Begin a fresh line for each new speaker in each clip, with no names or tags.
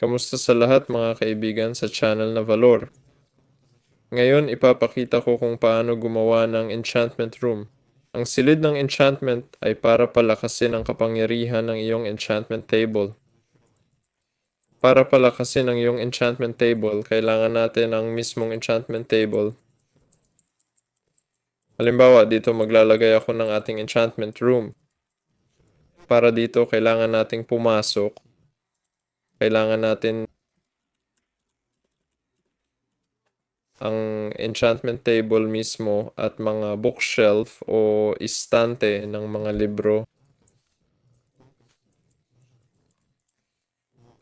Kamusta sa lahat mga kaibigan sa channel na Valor? Ngayon ipapakita ko kung paano gumawa ng enchantment room. Ang silid ng enchantment ay para palakasin ang kapangyarihan ng iyong enchantment table. Para palakasin ang iyong enchantment table, kailangan natin ang mismong enchantment table. Halimbawa, dito maglalagay ako ng ating enchantment room. Para dito, kailangan nating pumasok. Kailangan natin ang enchantment table mismo at mga bookshelf o istante ng mga libro.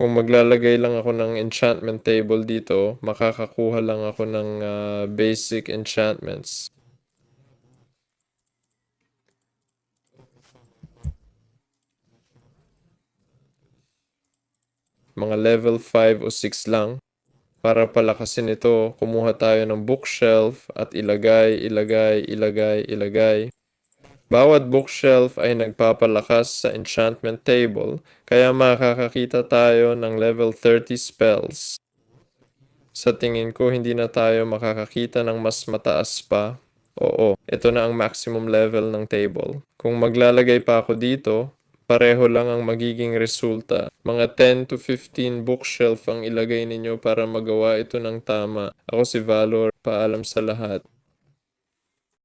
Kung maglalagay lang ako ng enchantment table dito, makakakuha lang ako ng basic enchantments. Mga level 5 o 6 lang. Para palakasin ito, kumuha tayo ng bookshelf at ilagay. Bawat bookshelf ay nagpapalakas sa enchantment table, kaya makakakita tayo ng level 30 spells. Sa tingin ko, hindi na tayo makakakita ng mas mataas pa. Oo, ito na ang maximum level ng table. Kung maglalagay pa ako dito, pareho lang ang magiging resulta. Mga 10 to 15 bookshelf ang ilagay ninyo para magawa ito ng tama. Ako si Valor, paalam sa lahat.